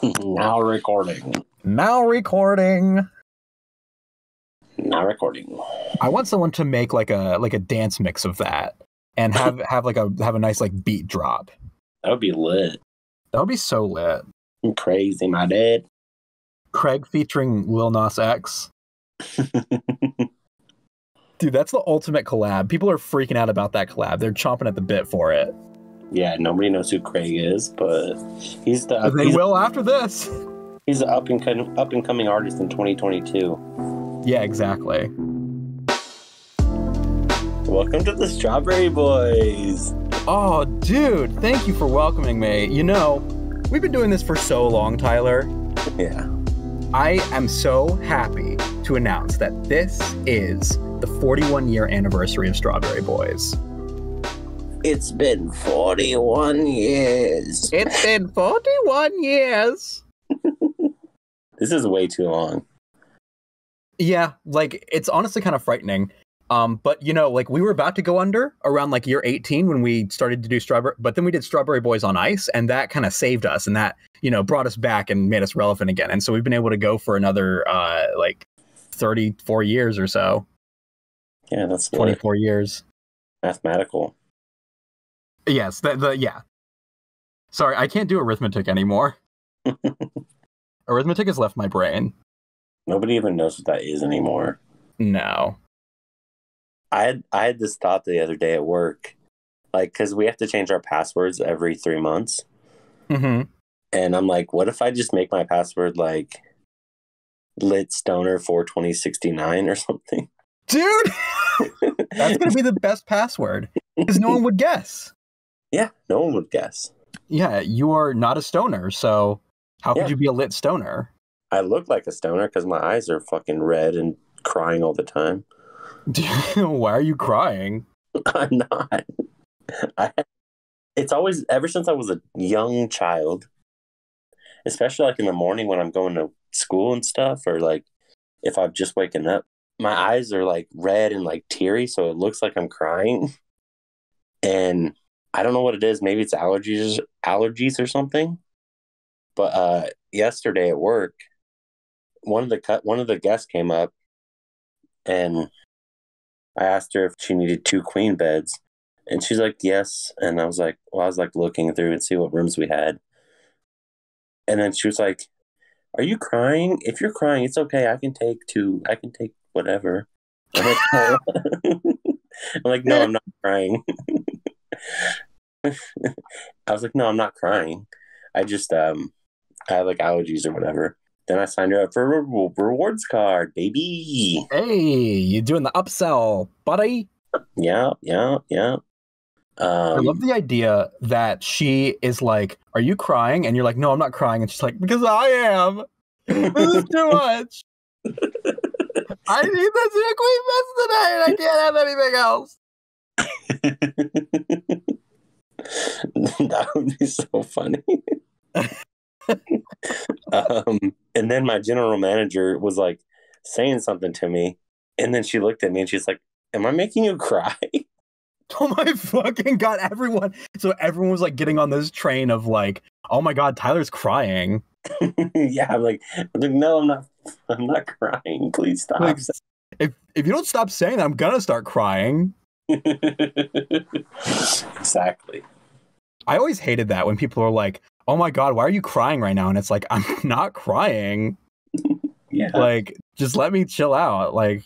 Now recording. Now recording. Now recording. I want someone to make like a dance mix of that and have a nice like beat drop. That would be lit. That would be so lit. I'm crazy, my dad. Craig featuring Lil Nas X. Dude, that's the ultimate collab. People are freaking out about that collab. They're chomping at the bit for it. Yeah, nobody knows who Craig is, but he's the. They will after this. He's an up and coming artist in 2022. Yeah, exactly. Welcome to the Strawberry Boys. Oh, dude, thank you for welcoming me. You know, we've been doing this for so long, Tyler. Yeah. I am so happy to announce that this is the 41-year anniversary of Strawberry Boys. It's been 41 years. It's been 41 years. This is way too long. Yeah, like, it's honestly kind of frightening. But, you know, like, we were about to go under around, like, year 18 when we started to do Strawberry, but then we did Strawberry Boys on Ice, and that kind of saved us, and that, you know, brought us back and made us relevant again. And so we've been able to go for another, 34 years or so. Yeah, that's 24 years. Mathematical. Yes, yeah. Sorry, I can't do arithmetic anymore. Arithmetic has left my brain. Nobody even knows what that is anymore. No. I had this thought the other day at work, like, because we have to change our passwords every 3 months. Mm-hmm. And I'm like, what if I just make my password like lit stoner 42069 or something? Dude, that's gonna be the best password because no one would guess. Yeah, no one would guess. Yeah, you are not a stoner, so how could you be a lit stoner? I look like a stoner because my eyes are fucking red and crying all the time. Why are you crying? I'm not. It's always, ever since I was a young child, especially like in the morning when I'm going to school and stuff, or like if I've just waken up, my eyes are like red and like teary, so it looks like I'm crying. And I don't know what it is. Maybe it's allergies or something. But yesterday at work, one of the guests came up, and I asked her if she needed 2 queen beds, and she's like, yes. And I was like looking through and see what rooms we had. And then she was like, are you crying? If you're crying, it's okay. I can take 2. I can take whatever. I'm like, no. I'm like, no, I'm not crying. I was like, no, I'm not crying. I just, I have like allergies or whatever. Then I signed her up for a rewards card, baby. Hey, you doing the upsell, buddy? Yeah. I love the idea that she is like, are you crying? And you're like, no, I'm not crying. And she's like, because I am. This is too much. I need the 2 queen beds tonight, and I can't have anything else. That would be so funny. And then my general manager was like saying something to me, and then she looked at me and she's like, am I making you cry? Oh my fucking god, everyone. So everyone was like getting on this train of like, oh my god, Tyler's crying. Yeah, I'm like, no, I'm not crying. Please stop. Like, if you don't stop saying that, I'm gonna start crying. Exactly. I always hated that when people are like, oh my god, why are you crying right now? And it's like, I'm not crying. Yeah. Like, just let me chill out. Like,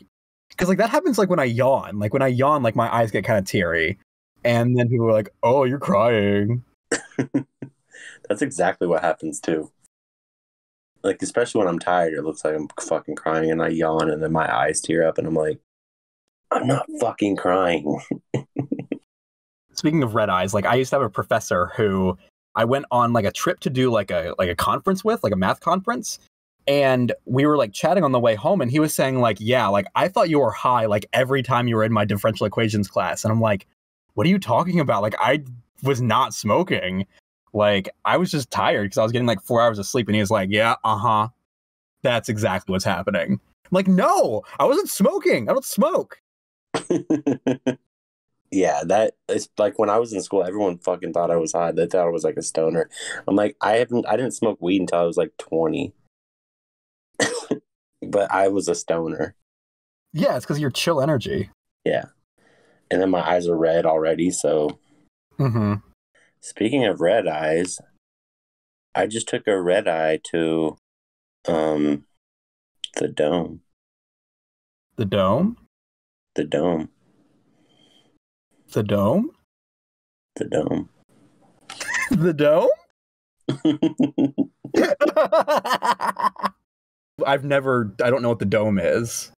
because like that happens like when I yawn. Like when I yawn, like my eyes get kind of teary. And then people are like, oh, you're crying. That's exactly what happens too. Like, especially when I'm tired, it looks like I'm fucking crying, and I yawn, and then my eyes tear up, and I'm like, I'm not fucking crying. Speaking of red eyes, like I used to have a professor who I went on like a trip to do like a conference with, like a math conference. And we were like chatting on the way home, and he was saying like, yeah, like I thought you were high like every time you were in my differential equations class. And I'm like, what are you talking about? Like I was not smoking. Like I was just tired because I was getting like 4 hours of sleep. And he was like, yeah, that's exactly what's happening. I'm like, no, I wasn't smoking. I don't smoke. Yeah, that it's like when I was in school, everyone fucking thought I was high. They thought I was like a stoner. I'm like, I didn't smoke weed until I was like 20, but I was a stoner. Yeah, it's because you're chill energy. Yeah. And then my eyes are red already. So Mm-hmm. speaking of red eyes, I just took a red eye to um the dome. The dome? The dome. The dome? The dome. The dome? I don't know what the dome is.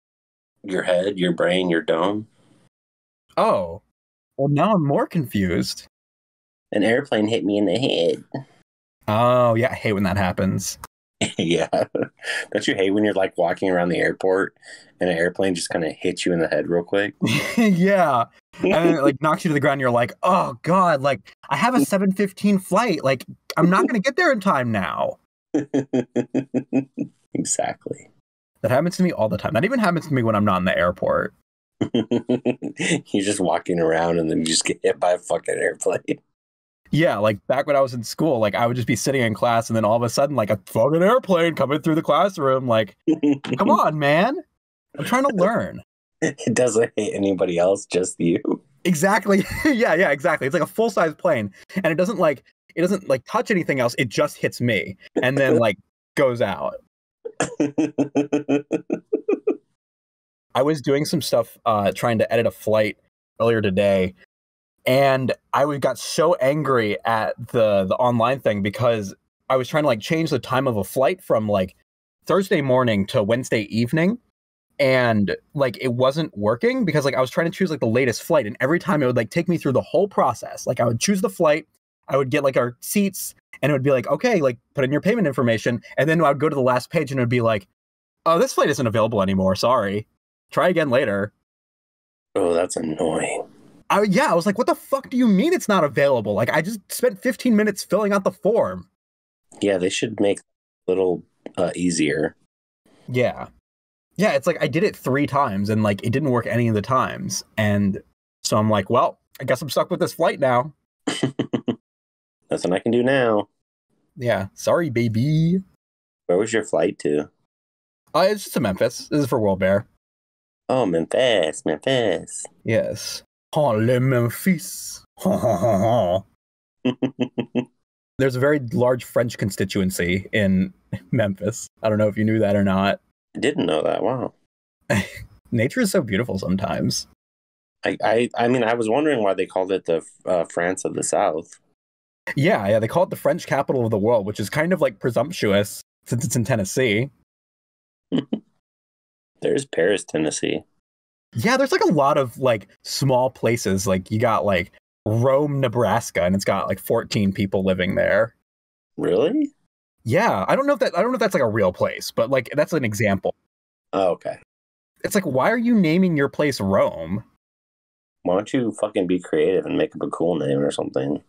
Your head, your brain, your dome. Oh. Well, now I'm more confused. An airplane hit me in the head. Oh, yeah, I hate when that happens. Yeah. Don't you hate when you're like walking around the airport and an airplane just kind of hits you in the head real quick? Yeah. And then it like knocks you to the ground. You're like, oh God, like I have a 7:15 flight. Like I'm not going to get there in time now. Exactly. That happens to me all the time. That even happens to me when I'm not in the airport. You're just walking around and then you just get hit by a fucking airplane. Yeah, like back when I was in school, like I would just be sitting in class and then all of a sudden like a fucking airplane coming through the classroom. Like, come on, man. I'm trying to learn. It doesn't hit anybody else, just you. Exactly. Yeah, exactly. It's like a full-size plane and it doesn't like touch anything else. It just hits me and then like goes out. I was doing some stuff trying to edit a flight earlier today, and I got so angry at the online thing because I was trying to like change the time of a flight from like Thursday morning to Wednesday evening, and like it wasn't working because like I was trying to choose like the latest flight, and every time it would like take me through the whole process. Like I would choose the flight, I would get like our seats, and it would be like, okay, like put in your payment information, and then I would go to the last page and it would be like, oh, this flight isn't available anymore, sorry. Try again later. Oh, that's annoying. I was like, what the fuck do you mean it's not available? Like, I just spent 15 minutes filling out the form. Yeah, they should make it a little easier. Yeah. Yeah, it's like I did it 3 times and like it didn't work any of the times. And so I'm like, well, I guess I'm stuck with this flight now. Nothing I can do now. Yeah. Sorry, baby. Where was your flight to? It's just to Memphis. This is for World Bear. Oh, Memphis. Yes. Oh, le Memphis. There's a very large French constituency in Memphis. I don't know if you knew that or not. I didn't know that. Wow. Nature is so beautiful sometimes. I mean, I was wondering why they called it the France of the South. Yeah, they call it the French capital of the world, which is kind of like presumptuous since it's in Tennessee. There's Paris, Tennessee. Yeah, there's like a lot of like small places. Like you got like Rome, Nebraska, and it's got like 14 people living there. Really? Yeah, I don't know if that's like a real place, but like that's an example. Oh, okay. It's like, why are you naming your place Rome? Why don't you fucking be creative and make up a cool name or something?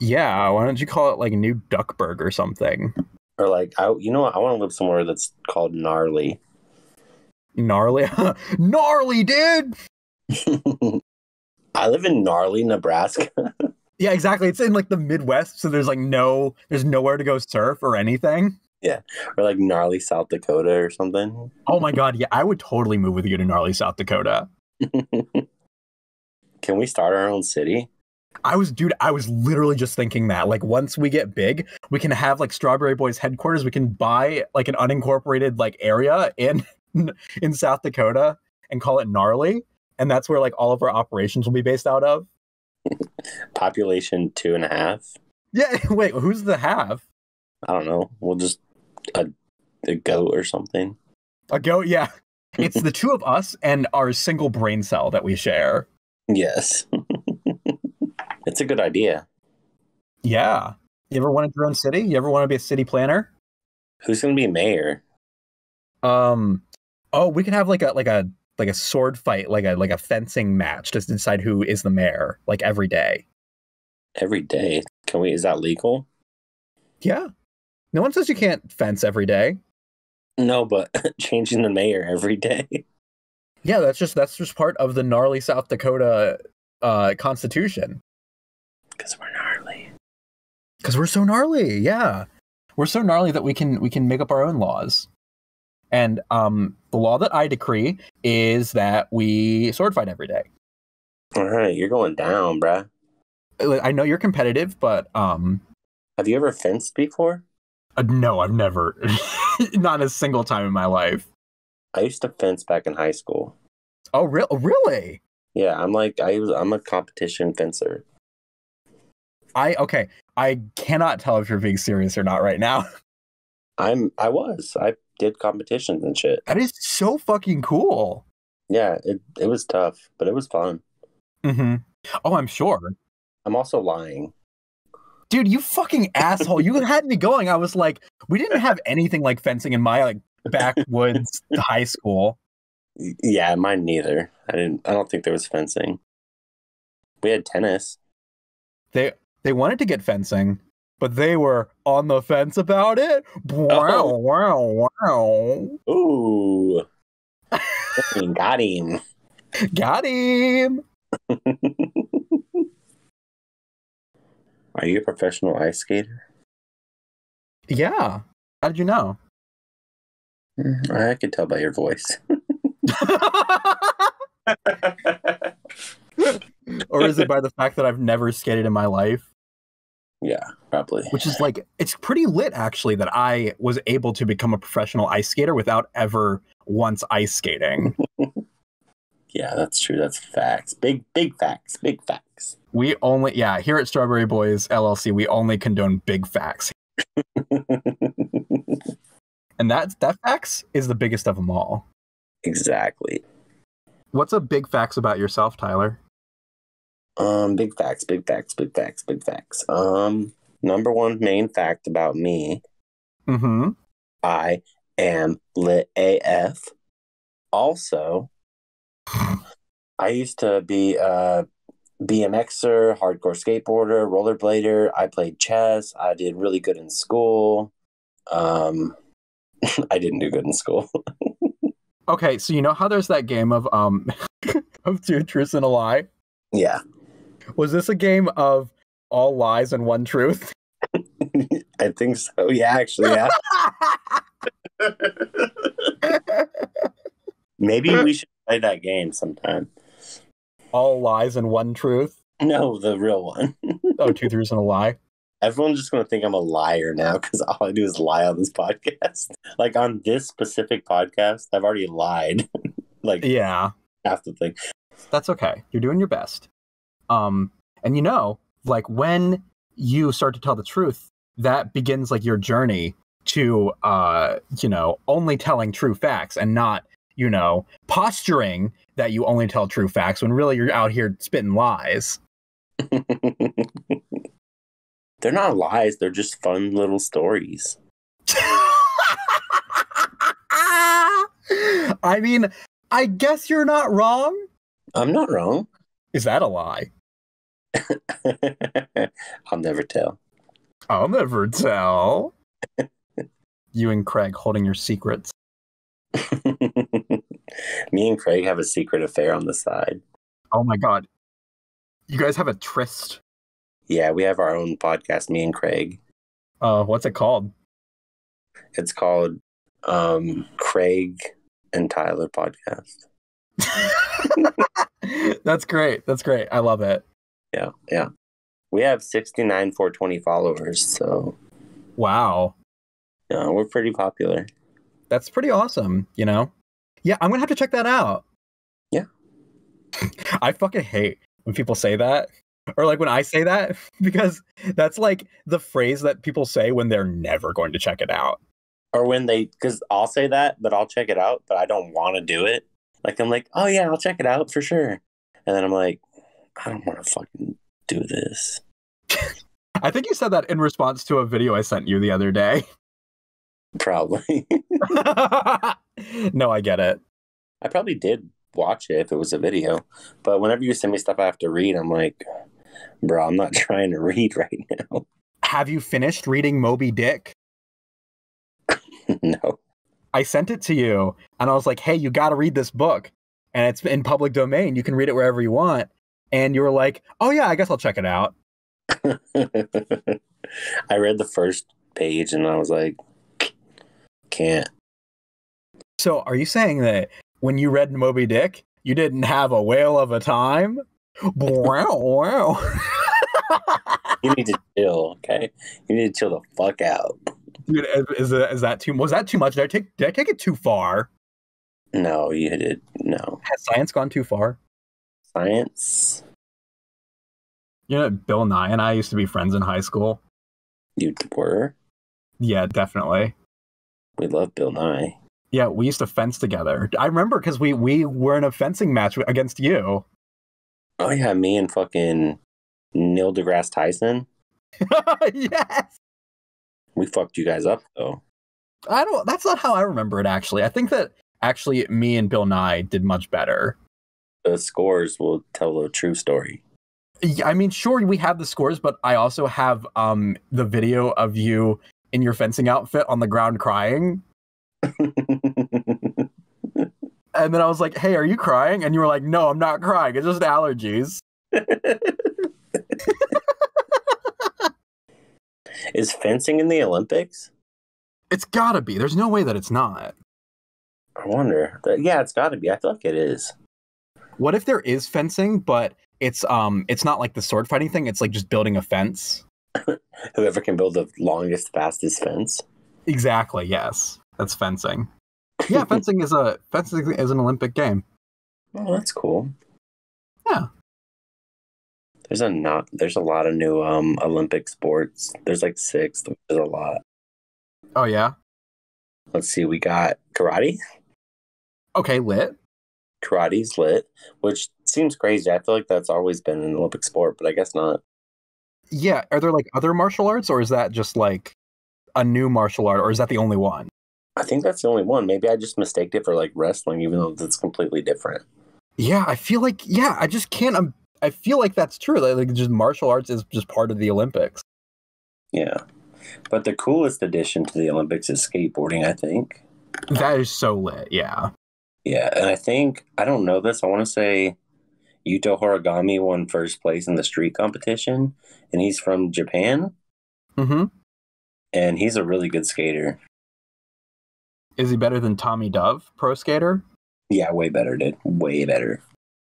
Yeah, why don't you call it like New Duckburg or something? Or like, you know what? I want to live somewhere that's called Gnarly. Gnarly? Gnarly, dude! I live in Gnarly, Nebraska. Yeah, exactly. It's in like the Midwest, so there's nowhere to go surf or anything. Yeah, or like Gnarly, South Dakota or something. Oh my god, yeah, I would totally move with you to Gnarly, South Dakota. Can we start our own city? I was literally just thinking that. Like, once we get big, we can have like Strawberry Boys headquarters. We can buy like an unincorporated like area in South Dakota and call it Gnarly, and that's where like all of our operations will be based out of. Population 2.5. Yeah, wait, who's the half? I don't know. We'll just a goat or something. A goat, yeah. It's the two of us and our single brain cell that we share. Yes. It's a good idea. Yeah. You ever wanted your own city? You ever want to be a city planner? Who's going to be mayor? Oh, we could have like a sword fight, like a fencing match to decide who is the mayor, like every day. Every day? Can we? Is that legal? Yeah. No one says you can't fence every day. No, but changing the mayor every day. Yeah, that's just part of the Gnarly, South Dakota Constitution. Because we're gnarly. Because we're so gnarly, yeah. We're so gnarly that we can make up our own laws. And the law that I decree is that we sword fight every day. All right, you're going down, bruh. I know you're competitive, but have you ever fenced before? No, I've never. Not a single time in my life. I used to fence back in high school. Oh, really? Yeah, I'm a competition fencer. I cannot tell if you're being serious or not right now. I did competitions and shit. That is so fucking cool. Yeah, it was tough, but it was fun. Mm-hmm. Oh, I'm sure. I'm also lying. Dude, you fucking asshole. You had me going. I was like, we didn't have anything like fencing in my like backwoods high school. Yeah, mine neither. I don't think there was fencing. We had tennis. They wanted to get fencing, but they were on the fence about it. Oh. Wow. Ooh. Got him. Got him. Are you a professional ice skater? Yeah. How did you know? I could tell by your voice. Or is it by the fact that I've never skated in my life? Yeah, probably. Which is like, it's pretty lit actually that I was able to become a professional ice skater without ever once ice skating. Yeah, that's true. That's facts. Big facts. Big facts. We only, here at Strawberry Boys LLC, we only condone big facts. And that facts is the biggest of them all. Exactly. What's a big facts about yourself, Tyler? Big facts. Number one main fact about me. Mm-hmm. I am lit AF. Also, I used to be a BMXer, hardcore skateboarder, rollerblader. I played chess. I did really good in school. I didn't do good in school. Okay, so you know how there's that game of of two truths and a lie? Yeah. Was this a game of all lies and one truth? I think so. Yeah, actually, yeah. Maybe we should play that game sometime. All lies and one truth? No, the real one. Oh, two truths and a lie? Everyone's just going to think I'm a liar now because all I do is lie on this podcast. Like on this specific podcast, I've already lied. Like, yeah, half the thing. That's okay. You're doing your best. And you know, like when you start to tell the truth, that begins like your journey to, only telling true facts and not, posturing that you only tell true facts when really you're out here spitting lies. They're not lies. They're just fun little stories. I mean, I guess you're not wrong. I'm not wrong. Is that a lie? I'll never tell. I'll never tell. You and Craig holding your secrets. Me and Craig have a secret affair on the side. Oh my God. You guys have a tryst. Yeah, we have our own podcast, me and Craig. What's it called? It's called Craig and Tyler Podcast. That's great. I love it. Yeah. We have 69,420 followers, so. Wow. Yeah, we're pretty popular. That's pretty awesome, Yeah, I'm going to have to check that out. Yeah. I fucking hate when people say that. Or like when I say that, because that's like the phrase that people say when they're never going to check it out. Or when because I'll say that, but I'll check it out, but I don't want to do it. Like, I'm like, oh yeah, I'll check it out for sure. And then I'm like, I don't want to fucking do this. I think you said that in response to a video I sent you the other day. Probably. No, I get it. I probably did watch it if it was a video. But whenever you send me stuff I have to read, I'm like, bro, I'm not trying to read right now. Have you finished reading Moby Dick? No. I sent it to you, and I was like, hey, you got to read this book. And it's in public domain. You can read it wherever you want. and you were like, "Oh yeah, I guess I'll check it out." I read the first page and I was like, can't. So, are you saying that when you read Moby Dick, you didn't have a whale of a time? Wow. You need to chill, okay? You need to chill the fuck out. Dude, was that too much? Did I take it too far? No, you did. No. Has science gone too far? Science? You know, Bill Nye and I used to be friends in high school. You were? Yeah, definitely. We love Bill Nye. Yeah, we used to fence together. I remember because we were in a fencing match against you. Oh, yeah, me and fucking Neil deGrasse Tyson. Yes. We fucked you guys up, though. That's not how I remember it, actually. I think that actually me and Bill Nye did much better. The scores will tell the true story. I mean, sure, we have the scores, but I also have the video of you in your fencing outfit on the ground crying. And then I was like, "Hey, are you crying?" And you were like, "No, I'm not crying. It's just allergies." Is fencing in the Olympics? It's gotta be. There's no way that it's not. I wonder. Yeah, it's got to be. I feel like it is. What if there is fencing, but it's not like the sword fighting thing. It's like just building a fence. Whoever can build the longest, fastest fence. Exactly. Yes, that's fencing. Yeah, fencing is an Olympic game. Oh, that's cool. Yeah. There's a lot of new Olympic sports. There's like 6, which is a lot. Oh yeah. Let's see. We got karate. Okay, lit. Karate's lit, which seems crazy. I feel like that's always been an Olympic sport, but I guess not. Yeah. Are there like other martial arts, or is that just like a new martial art, or is that the only one? I think that's the only one. Maybe I just mistaked it for like wrestling, even though it's completely different. Yeah, I feel like I just can't. I feel like that's true. Like just martial arts is just part of the Olympics. Yeah, but the coolest addition to the Olympics is skateboarding, I think. That is so lit. Yeah. Yeah, and I don't know this. I want to say Yuto Horigami won first place in the street competition, and he's from Japan. Mm-hmm. And he's a really good skater. Is he better than Tommy Dove, pro skater? Yeah, way better, dude. Way better.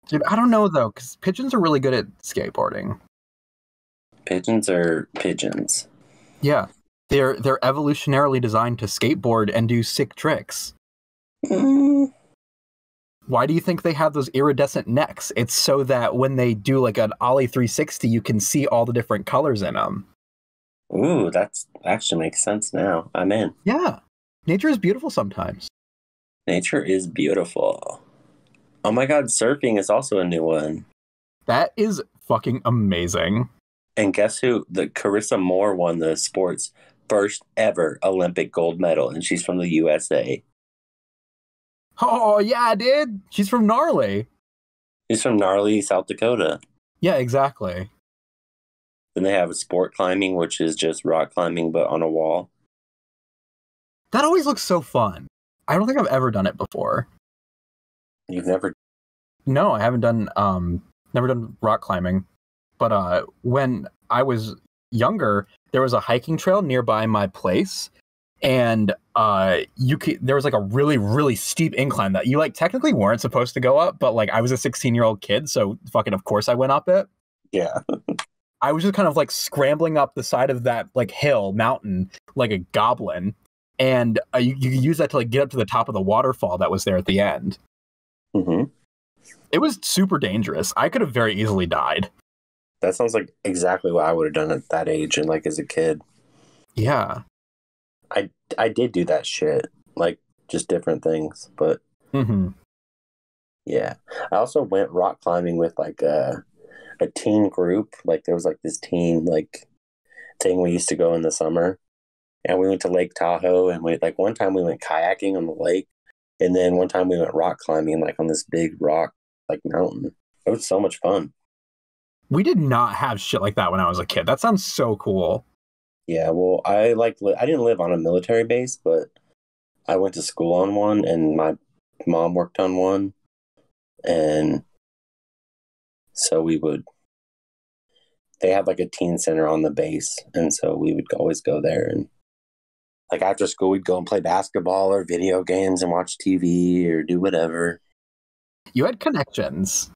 Dude, I don't know though, because pigeons are really good at skateboarding. Pigeons are pigeons. Yeah, they're evolutionarily designed to skateboard and do sick tricks. Mm. Why do you think they have those iridescent necks? It's so that when they do like an Ollie 360, you can see all the different colors in them. Ooh, that actually makes sense now. I'm in. Yeah. Nature is beautiful sometimes. Nature is beautiful. Oh my god, surfing is also a new one. That is fucking amazing. And guess who? The Carissa Moore won the sport's first ever Olympic gold medal, and she's from the USA. Oh, yeah, dude. She's from Gnarly. She's from Gnarly, South Dakota. Yeah, exactly. Then they have sport climbing, which is just rock climbing, but on a wall. That always looks so fun. I don't think I've ever done it before. You've never... No, I haven't done never done rock climbing. But when I was younger, there was a hiking trail nearby my place, and there was like a really, really steep incline that you like technically weren't supposed to go up, but like I was a 16-year-old kid, so fucking of course I went up it. Yeah. I was just kind of like scrambling up the side of that like mountain like a goblin. And you could use that to like get up to the top of the waterfall that was there at the end. Mm-hmm. It was super dangerous. I could have very easily died. That sounds like exactly what I would have done at that age and like as a kid. Yeah. I did do that shit. Like just different things. But yeah. I also went rock climbing with like a teen group. Like there was like this teen like thing we used to go in the summer. And we went to Lake Tahoe, and one time we went kayaking on the lake, and then one time we went rock climbing like on this big rock like mountain. It was so much fun. We did not have shit like that when I was a kid. That sounds so cool. Yeah, well, I didn't live on a military base, but I went to school on one, and my mom worked on one, and So they had like a teen center on the base. And so we would always go there. And like after school, we'd go and play basketball or video games and watch TV or do whatever. You had connections.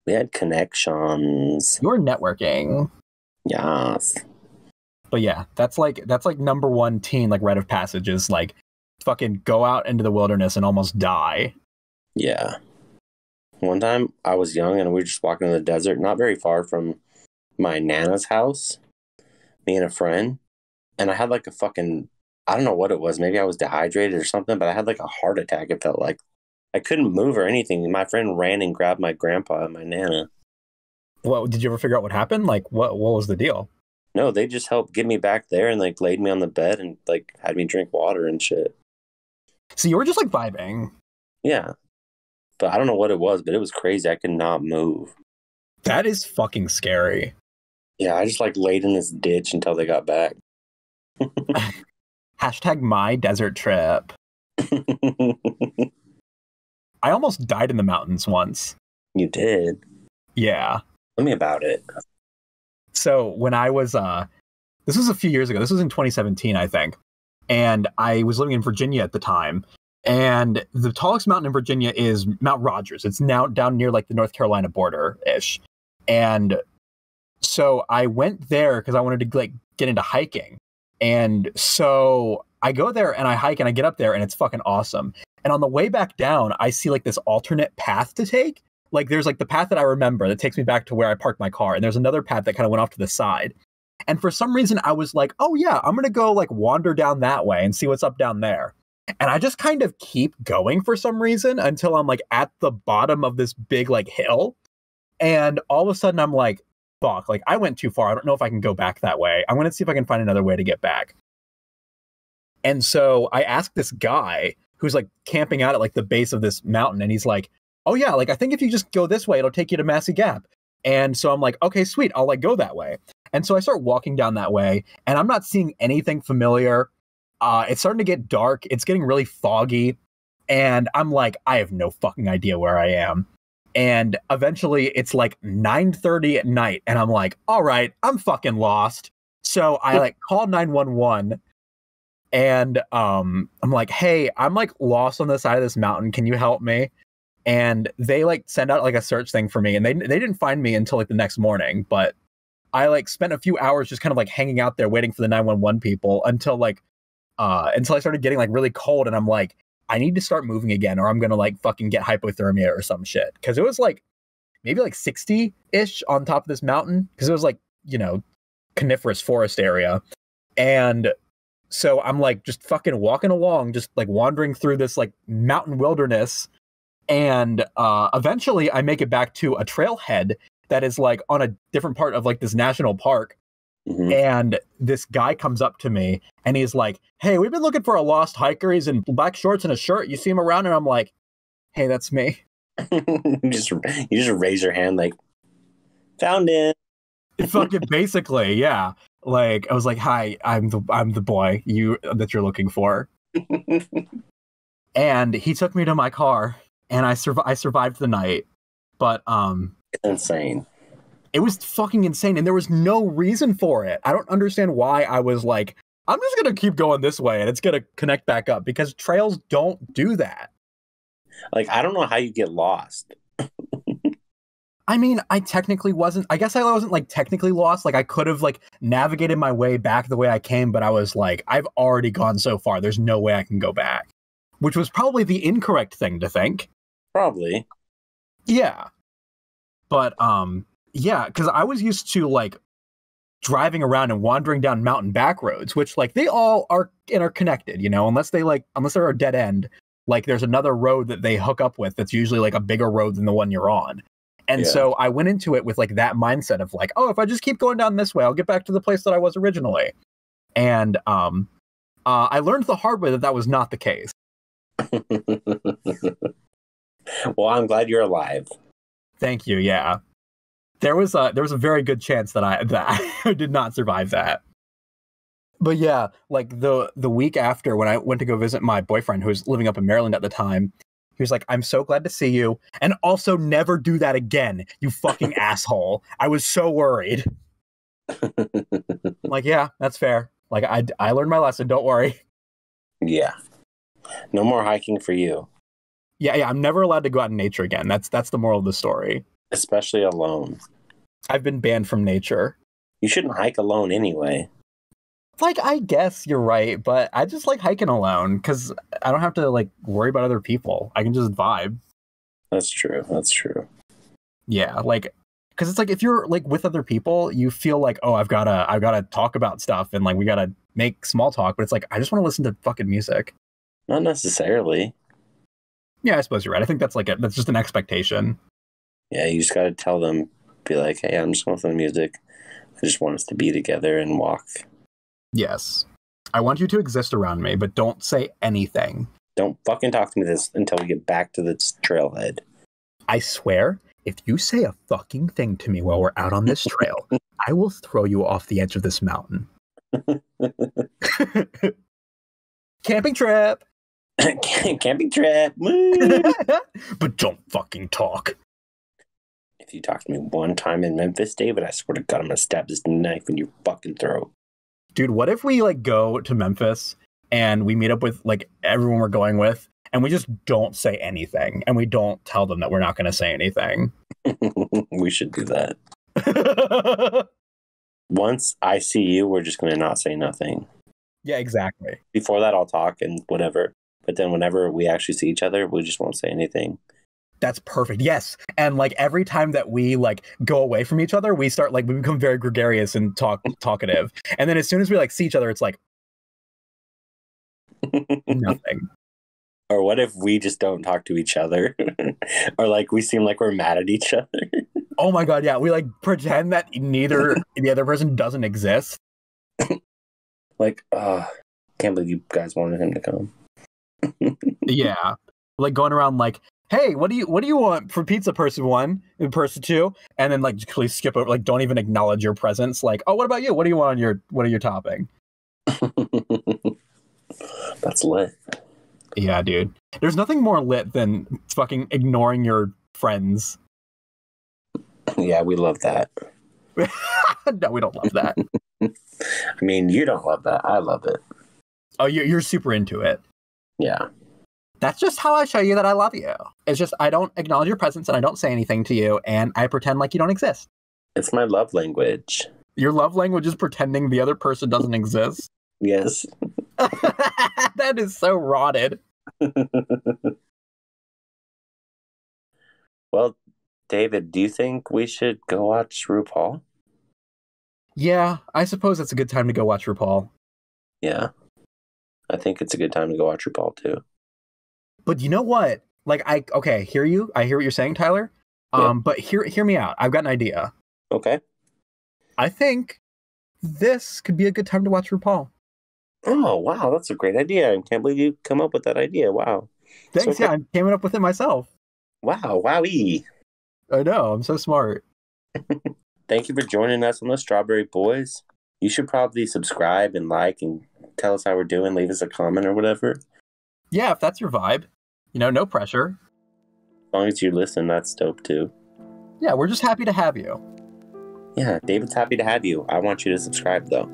We had connections. You were networking. Yes. But yeah, that's like number one teen like rite of passage is like fucking go out into the wilderness and almost die. Yeah. One time I was young and we were just walking in the desert, not very far from my Nana's house, me and a friend. And I had like a fucking, I don't know what it was. Maybe I was dehydrated or something, but I had like a heart attack. It felt like I couldn't move or anything. My friend ran and grabbed my grandpa and my Nana. Well, did you ever figure out what happened? Like what was the deal? No, they just helped get me back there and like laid me on the bed and like had me drink water and shit. So you were just like vibing. Yeah. But I don't know what it was, but it was crazy. I could not move. That is fucking scary. Yeah, I just like laid in this ditch until they got back. Hashtag my desert trip. I almost died in the mountains once. You did? Yeah. Tell me about it. So when I was, this was a few years ago. This was in 2017, I think. And I was living in Virginia at the time. And the tallest mountain in Virginia is Mount Rogers. It's now down near like the North Carolina border-ish. And so I went there because I wanted to like get into hiking. And so I go there and I hike and I get up there and it's fucking awesome. And on the way back down, I see like this alternate path to take. Like there's like the path that I remember that takes me back to where I parked my car. And there's another path that kind of went off to the side. And for some reason, I was like, oh yeah, I'm going to go like wander down that way and see what's up down there. And I just kind of keep going for some reason until I'm like at the bottom of this big like hill. And all of a sudden I'm like, fuck, like I went too far. I don't know if I can go back that way. I'm going to see if I can find another way to get back. And so I asked this guy who's like camping out at like the base of this mountain. And he's like, oh yeah, like I think if you just go this way, it'll take you to Massey Gap. And so I'm like, okay, sweet. I'll like go that way. And so I start walking down that way and I'm not seeing anything familiar. It's starting to get dark. It's getting really foggy. And I'm like, I have no fucking idea where I am. And eventually it's like 9:30 at night. And I'm like, all right, I'm fucking lost. So I like call 911 and I'm like, hey, I'm like lost on the side of this mountain. Can you help me? And they like send out like a search thing for me. And they didn't find me until like the next morning. But I like spent a few hours just kind of like hanging out there waiting for the 911 people until I started getting like really cold. And I'm like, I need to start moving again or I'm going to like fucking get hypothermia or some shit. Cause it was like maybe like 60-ish on top of this mountain. Cause it was like, you know, coniferous forest area. And so I'm like just fucking walking along, just like wandering through this like mountain wilderness. And eventually I make it back to a trailhead that is like on a different part of like this national park. Mm-hmm. And this guy comes up to me and he's like, hey, we've been looking for a lost hiker. He's in black shorts and a shirt. You see him around? And I'm like, hey, that's me. you just raise your hand like, found it. Fucking basically, yeah. Like I was like, hi, I'm the boy that you're looking for. And he took me to my car and I survived the night. But it's insane. It was fucking insane, and there was no reason for it. I don't understand why I was like, I'm just going to keep going this way, and it's going to connect back up, because trails don't do that. Like, I don't know how you get lost. I mean, I guess I wasn't, like, technically lost. Like, I could have, like, navigated my way back the way I came, but I was like, I've already gone so far. There's no way I can go back. Which was probably the incorrect thing to think. Probably. Yeah. But, yeah, because I was used to like driving around and wandering down mountain back roads, which like they all are interconnected, you know, unless they're a dead end, like there's another road that they hook up with that's usually like a bigger road than the one you're on. And so I went into it with like that mindset of like, oh, if I just keep going down this way, I'll get back to the place that I was originally. And I learned the hard way that was not the case. Well, I'm glad you're alive. Thank you. Yeah. There was a very good chance that I did not survive that. But yeah, like the week after when I went to go visit my boyfriend who was living up in Maryland at the time, He was like, I'm so glad to see you. And also never do that again, you fucking asshole. I was so worried. Like, yeah, that's fair. Like, I learned my lesson. Don't worry. Yeah. No more hiking for you. Yeah. I'm never allowed to go out in nature again. That's the moral of the story. Especially alone. I've been banned from nature. You shouldn't hike alone anyway. Like, I guess you're right, but I just like hiking alone because I don't have to like worry about other people. I can just vibe. That's true. That's true. Yeah, like, because it's like if you're like with other people, you feel like, oh, I've gotta talk about stuff and like we gotta make small talk. But it's like I just want to listen to fucking music. Not necessarily. Yeah, I suppose you're right. I think that's that's just an expectation. Yeah, you just gotta tell them, be like, hey, I'm just going to listen to music. I just want us to be together and walk. Yes. I want you to exist around me, but don't say anything. Don't fucking talk to me this until we get back to this trailhead. I swear, if you say a fucking thing to me while we're out on this trail, I will throw you off the edge of this mountain. Camping trip. Camping trip. Woo! But don't fucking talk. If you talk to me one time in Memphis, David, I swear to God, I'm going to stab this knife in your fucking throat. Dude, what if we like go to Memphis and we meet up with like everyone we're going with and we just don't say anything and we don't tell them that we're not going to say anything? We should do that. Once I see you, we're just going to not say nothing. Yeah, exactly. Before that, I'll talk and whatever. But then whenever we actually see each other, we just won't say anything. That's perfect. Yes. And like every time that we like go away from each other, we start like we become very gregarious and talkative. And then as soon as we like see each other, it's like nothing. Or what if we just don't talk to each other? Or like we seem like we're mad at each other. Oh my God, yeah. We like pretend that neither the other person doesn't exist. Like, can't believe you guys wanted him to come. Yeah. Like going around like, hey, what do you want for pizza, person one and person two? And then like please skip over, like don't even acknowledge your presence. Like, oh, what about you? What do you want on what are your topping? That's lit. Yeah, dude. There's nothing more lit than fucking ignoring your friends. Yeah, we love that. No, we don't love that. I mean, you don't love that. I love it. Oh, you're super into it. Yeah. That's just how I show you that I love you. It's just I don't acknowledge your presence and I don't say anything to you and I pretend like you don't exist. It's my love language. Your love language is pretending the other person doesn't exist? Yes. That is so rotted. Well, David, do you think we should go watch RuPaul? Yeah, I suppose it's a good time to go watch RuPaul. Yeah. I think it's a good time to go watch RuPaul too. But you know what? Like, I hear you. I hear what you're saying, Tyler. Yeah. But hear me out. I've got an idea. Okay. I think this could be a good time to watch RuPaul. Oh, wow. That's a great idea. I can't believe you come up with that idea. Wow. Thanks. So yeah, I came up with it myself. Wow. Wowie. I know. I'm so smart. Thank you for joining us on the Strawberry Boys. You should probably subscribe and like and tell us how we're doing. Leave us a comment or whatever. Yeah, if that's your vibe. You know, no pressure. As long as you listen, that's dope too. Yeah, we're just happy to have you. Yeah, David's happy to have you. I want you to subscribe though.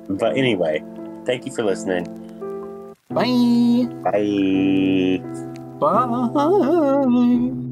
But anyway, thank you for listening. Bye. Bye. Bye.